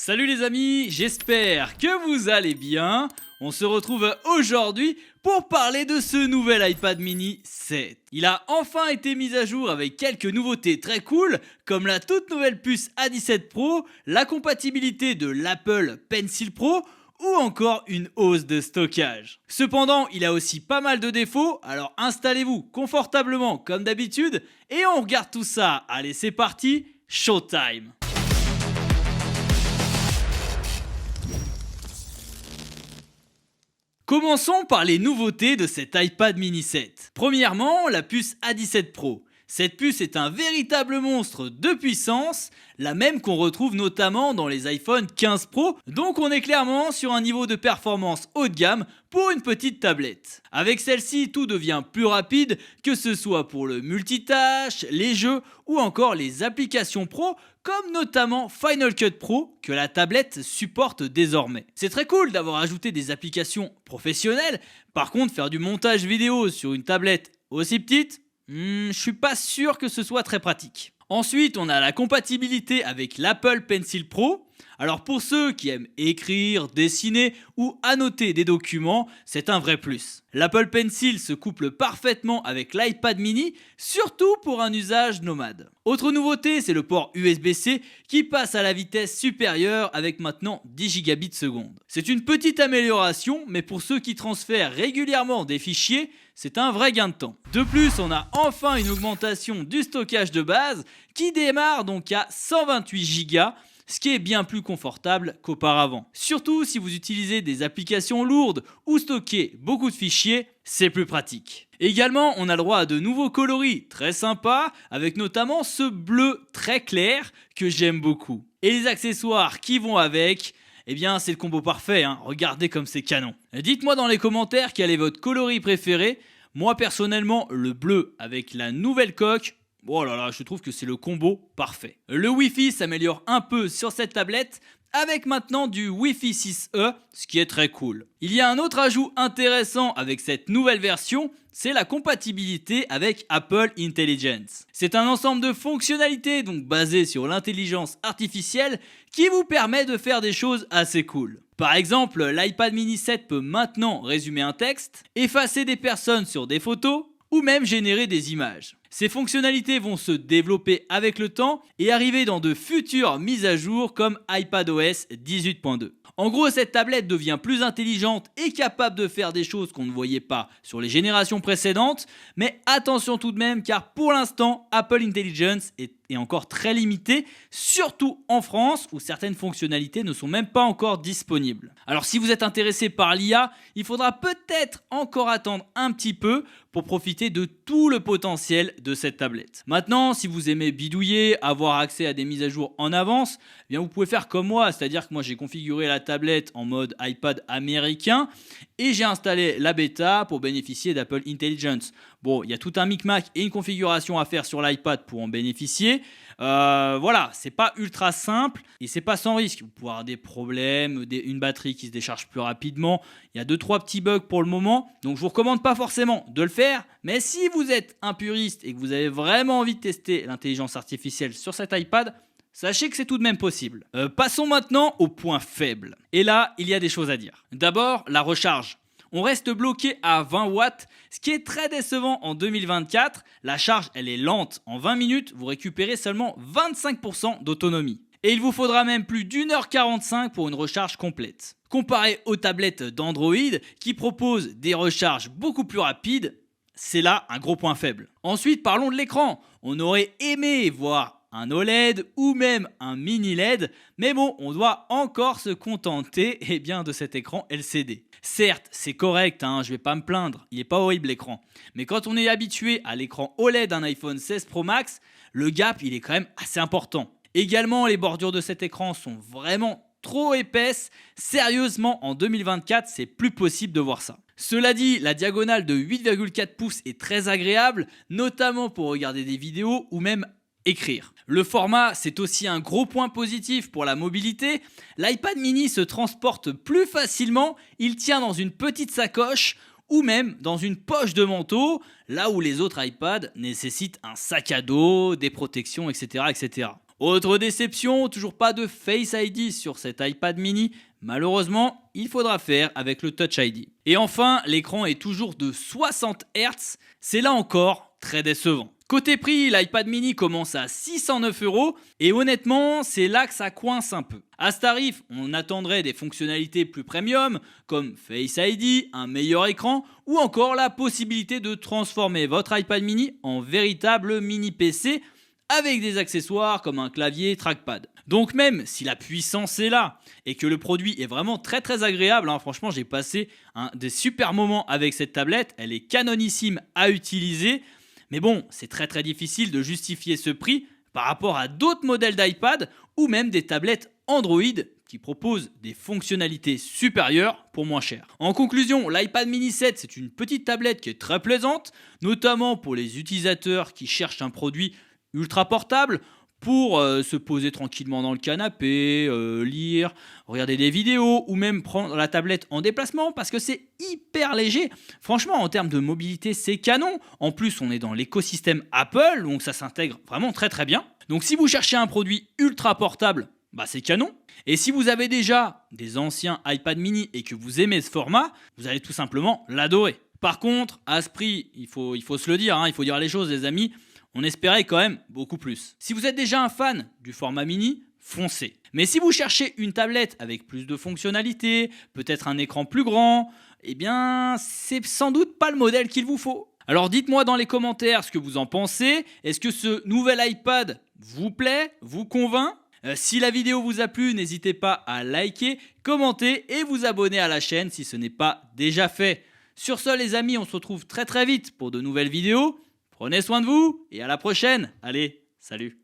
Salut les amis, j'espère que vous allez bien. On se retrouve aujourd'hui pour parler de ce nouvel iPad mini 7. Il a enfin été mis à jour avec quelques nouveautés très cool, comme la toute nouvelle puce A17 Pro, la compatibilité de l'Apple Pencil Pro, ou encore une hausse de stockage. Cependant, il a aussi pas mal de défauts, alors installez-vous confortablement comme d'habitude, et on regarde tout ça. Allez, c'est parti, showtime! Commençons par les nouveautés de cet iPad mini 7. Premièrement, la puce A17 Pro. Cette puce est un véritable monstre de puissance, la même qu'on retrouve notamment dans les iPhone 15 Pro, donc on est clairement sur un niveau de performance haut de gamme pour une petite tablette. Avec celle-ci, tout devient plus rapide, que ce soit pour le multitâche, les jeux ou encore les applications pro, comme notamment Final Cut Pro que la tablette supporte désormais. C'est très cool d'avoir ajouté des applications professionnelles, par contre faire du montage vidéo sur une tablette aussi petite, je suis pas sûr que ce soit très pratique. Ensuite, on a la compatibilité avec l'Apple Pencil Pro. Alors pour ceux qui aiment écrire, dessiner ou annoter des documents, c'est un vrai plus. L'Apple Pencil se couple parfaitement avec l'iPad mini, surtout pour un usage nomade. Autre nouveauté, c'est le port USB-C qui passe à la vitesse supérieure avec maintenant 10 Gbps. C'est une petite amélioration, mais pour ceux qui transfèrent régulièrement des fichiers, c'est un vrai gain de temps. De plus, on a enfin une augmentation du stockage de base qui démarre donc à 128 Go, ce qui est bien plus confortable qu'auparavant. Surtout si vous utilisez des applications lourdes ou stockez beaucoup de fichiers, c'est plus pratique. Également, on a le droit à de nouveaux coloris très sympas, avec notamment ce bleu très clair que j'aime beaucoup. Et les accessoires qui vont avec, eh bien c'est le combo parfait, regardez comme c'est canon. Dites-moi dans les commentaires quel est votre coloris préféré. Moi personnellement, le bleu avec la nouvelle coque, oh là là, je trouve que c'est le combo parfait. Le Wi-Fi s'améliore un peu sur cette tablette avec maintenant du Wi-Fi 6E, ce qui est très cool. Il y a un autre ajout intéressant avec cette nouvelle version, c'est la compatibilité avec Apple Intelligence. C'est un ensemble de fonctionnalités donc basées sur l'intelligence artificielle qui vous permet de faire des choses assez cool. Par exemple, l'iPad mini 7 peut maintenant résumer un texte, effacer des personnes sur des photos ou même générer des images. Ces fonctionnalités vont se développer avec le temps et arriver dans de futures mises à jour comme iPadOS 18.2. En gros, cette tablette devient plus intelligente et capable de faire des choses qu'on ne voyait pas sur les générations précédentes, mais attention tout de même car pour l'instant, Apple Intelligence est encore très limité, surtout en France où certaines fonctionnalités ne sont même pas encore disponibles. Alors si vous êtes intéressé par l'IA, il faudra peut-être encore attendre un petit peu pour profiter de tout le potentiel de cette tablette. Maintenant, si vous aimez bidouiller, avoir accès à des mises à jour en avance, eh bien vous pouvez faire comme moi, c'est-à-dire que moi j'ai configuré la tablette en mode iPad américain et j'ai installé la bêta pour bénéficier d'Apple Intelligence. Bon, il y a tout un micmac et une configuration à faire sur l'iPad pour en bénéficier. Voilà, c'est pas ultra simple et c'est pas sans risque. Vous pouvez avoir des problèmes, une batterie qui se décharge plus rapidement. Il y a 2-3 petits bugs pour le moment, donc je vous recommande pas forcément de le faire. Mais si vous êtes un puriste et que vous avez vraiment envie de tester l'intelligence artificielle sur cet iPad, sachez que c'est tout de même possible. Passons maintenant au point faible. Et là, il y a des choses à dire. D'abord, la recharge. On reste bloqué à 20 watts, ce qui est très décevant en 2024. La charge, elle est lente. En 20 minutes, vous récupérez seulement 25% d'autonomie. Et il vous faudra même plus d'1h45 pour une recharge complète. Comparé aux tablettes d'Android qui proposent des recharges beaucoup plus rapides, c'est là un gros point faible. Ensuite, parlons de l'écran. On aurait aimé voir un OLED ou même un mini LED, mais bon, on doit encore se contenter de cet écran LCD. Certes, c'est correct, je vais pas me plaindre, il est pas horrible l'écran. Mais quand on est habitué à l'écran OLED d'un iPhone 16 Pro Max, le gap il est quand même assez important. Également, les bordures de cet écran sont vraiment trop épaisses. Sérieusement, en 2024, c'est plus possible de voir ça. Cela dit, la diagonale de 8,4 pouces est très agréable, notamment pour regarder des vidéos ou même écrire. Le format, c'est aussi un gros point positif pour la mobilité. L'iPad mini se transporte plus facilement, il tient dans une petite sacoche ou même dans une poche de manteau, là où les autres iPads nécessitent un sac à dos, des protections, etc. etc. Autre déception, toujours pas de Face ID sur cet iPad mini. Malheureusement, il faudra faire avec le Touch ID. Et enfin, l'écran est toujours de 60 Hz. C'est là encore très décevant. Côté prix, l'iPad mini commence à 609 € et honnêtement, c'est là que ça coince un peu. À ce tarif, on attendrait des fonctionnalités plus premium comme Face ID, un meilleur écran ou encore la possibilité de transformer votre iPad mini en véritable mini PC avec des accessoires comme un clavier trackpad. Donc même si la puissance est là et que le produit est vraiment très agréable, franchement j'ai passé des super moments avec cette tablette, elle est canonissime à utiliser. Mais bon, c'est très difficile de justifier ce prix par rapport à d'autres modèles d'iPad ou même des tablettes Android qui proposent des fonctionnalités supérieures pour moins cher. En conclusion, l'iPad mini 7 c'est une petite tablette qui est très plaisante, notamment pour les utilisateurs qui cherchent un produit ultra portable pour se poser tranquillement dans le canapé, lire, regarder des vidéos ou même prendre la tablette en déplacement parce que c'est hyper léger. Franchement, en termes de mobilité, c'est canon. En plus, on est dans l'écosystème Apple, donc ça s'intègre vraiment très bien. Donc si vous cherchez un produit ultra portable, c'est canon. Et si vous avez déjà des anciens iPad mini et que vous aimez ce format, vous allez tout simplement l'adorer. Par contre, à ce prix, il faut se le dire, il faut dire les choses les amis, on espérait quand même beaucoup plus. Si vous êtes déjà un fan du format mini, foncez. Mais si vous cherchez une tablette avec plus de fonctionnalités, peut-être un écran plus grand, eh bien c'est sans doute pas le modèle qu'il vous faut. Alors dites-moi dans les commentaires ce que vous en pensez. Est-ce que ce nouvel iPad vous plaît, vous convainc ? Si la vidéo vous a plu, n'hésitez pas à liker, commenter et vous abonner à la chaîne si ce n'est pas déjà fait. Sur ce les amis, on se retrouve très vite pour de nouvelles vidéos. Prenez soin de vous et à la prochaine. Allez, salut.